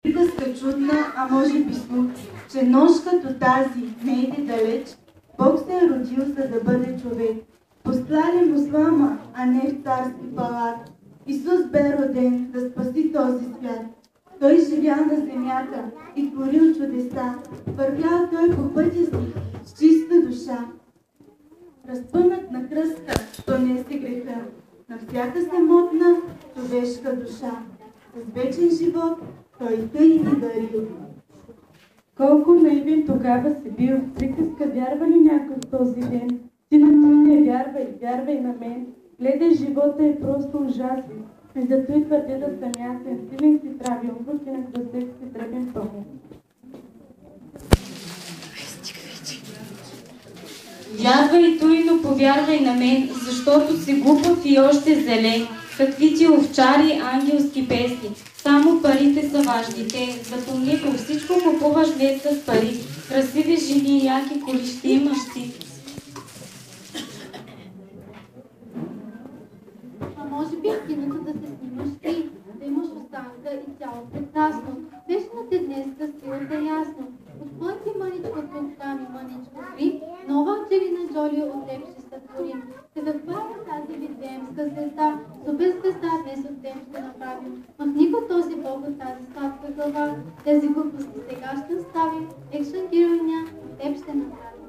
Приказка чудна, а може би слух, че нощ като тази не иде далеч, Бог се е родил, за да бъде човек. Постлали му слама, а не в царски палат. Исус бе роден да спаси този свят. Той живял на земята и творил чудеса. Вървял той по пътя си с чиста душа. Разпънат на кръста, то несе греха. На всяка самотна човешка душа. С вечен живот той тъй ни дарил. Колко наивен тогава си бил. Приказка вярва ли някой в този ден? Ти на той не вярвай, вярвай на мен. Гледай, живота е просто ужасен. И зато и твърде да съм ясен. Силен си правил, руки на кръстек си дръбен пълен. Вярвай той, но повярвай на мен, защото си глупав и още зелен. Какви ти овчари, ангелски песни. Само парите са важните. Запомни, по всичко купуваш днес с пари. Красиви жени и яки коли ще имаш ти. А може би в киното да се снимаш ти, да имаш останка и цяло прекрасно. Вечната днес да силата ясно. Отвън ти мъничко тук, там и мъничко три, нова Анджелина Джоли от теб ще сътворим. Те да хвърля тази витлеемска звезда, супер звезда днес от теб ще направим. Махни го този Бог от тази сладка глава, тези глупости сега ще оставим, екшън героиня, теб ще направим.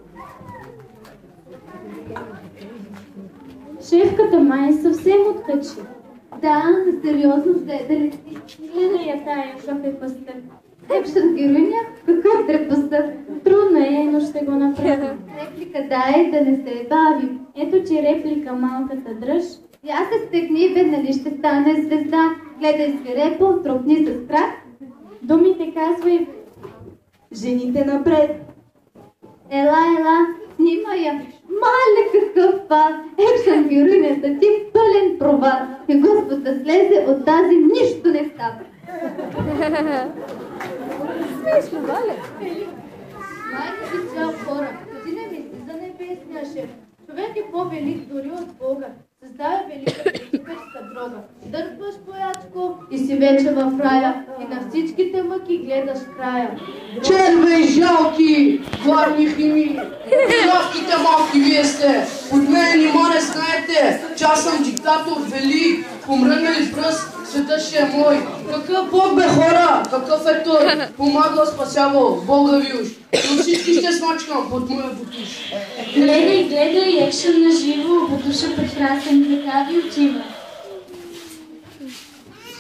Шефката май съвсем откачи. Да, сериозно дали ти. Гледай я тая, какъв е пъстък. Екшън героиня? Какъв трепъстък? Трудно е, но ще го направим. Реплика дай, да не се бавим. Ето ти реплика, малката дръж. Я се стегни, бе, нали ще стане звезда. Гледай свирепо, тропни с крак. Думите казвай. Жените напред. Ела, снимай я. Мале какъв пал! Екшън героинята ти пълен провал. И Господ да слезе от тази нищо не става. Смешно, вале. Майка ти цял хора, ти не мисли за небесния шеф. Човек е по-велик дори от Бога. Създава велика супешка дрога. Дърпваш поячко и си вече в рая. И на всичките мъки гледаш края. Червей, жалки, главни хими, жалките малки вие сте. От мен нима не знаете, че аз съм диктатор велик. Помръгна ли пръст, света ще е мой. Какъв Бог бе хора, какъв е той? Помагал, спасявал, Бога ви уж. Но всички ще смачкам под моя бутуш. Гледай, екшън на живо, бутуша прекрасен, така ви отива.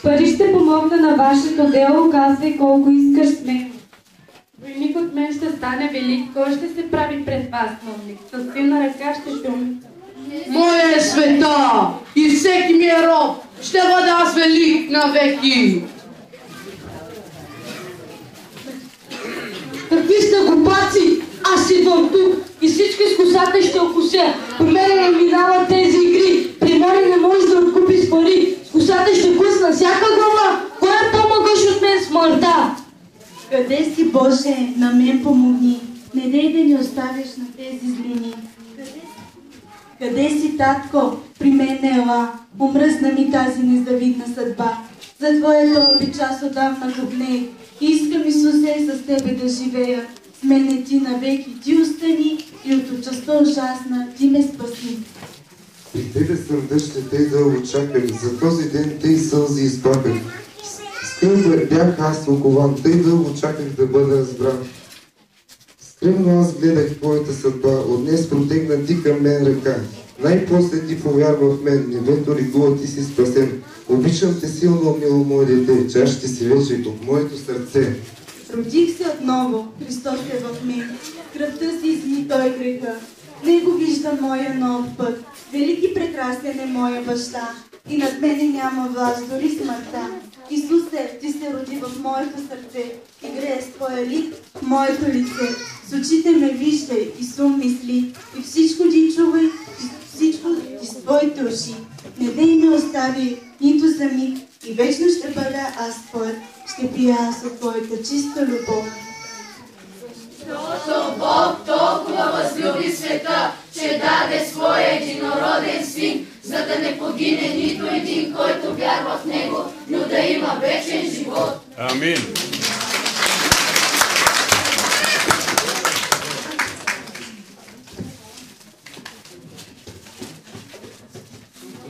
Пари ще помогна на вашето дело, казвай колко искаш смело. Войник от мен ще стане велик, кой ще се прави пред вас, мълник? С силна ръка ще шуми. Моя е света и всеки ми е роб. Ще бъда аз велик навеки. Какви сте глупаци? Аз идвам тук и всички с косата ще окуся. При мене не минават тези игри. При мене не може да откупи с пари. С косата ще пусна всяка глава. Кой е по-могъщ от мен смъртта? Къде си, Боже, на мен помогни. Не дей да ни оставиш на тези злини. Къде си, татко? При мен ела. Умръзна ми тази незавидна съдба. За твоята обич аз отдавна губнех. И искам, Исусе, с тебе да живея. С мене ти навеки, ти остани и от участта ужасна ти ме спаси. При тебе съм дъще, тъй дълго чаках, за този ден тъй сълзи изплаках. Скръб бях аз окован, тъй дълго чаках да бъда разбран. Скръмно аз гледах твоята съдба, от днес протегна ти към мен ръка. Най-после ти повярва в мен, небето ригува, ти си спасен. Обичам те силно, мило мое дете, че аз ще си вече в моето сърце. Родих се отново, Христос е в мен. Кръвта си изми той греха. В него виждам моя нов път. Велик и прекрасен е моя баща. И над мене няма власт, дори смъртта. Исусе, ти се роди в моето сърце и грее с твоя лик в моето лице. С очите ме виждай и с ум мисли. И всичко ти чувай, и всичко ти с твоите уши. Не дей ме остави нито за миг и вечно ще бъда аз твоят. Ще пия аз от твоята чиста любов. Защото Бог толкова възлюби света, че даде своя единороден син, за да не погине нито един, който вярва в него, но да има вечен живот. Амин.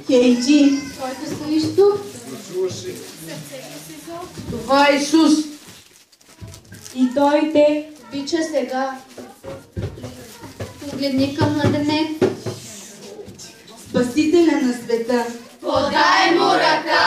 Кейджи. Който стоиш тук. Това е Исус. И той те Обича сега. Погледни към младенец. Спасителя на света. Подай му ръка.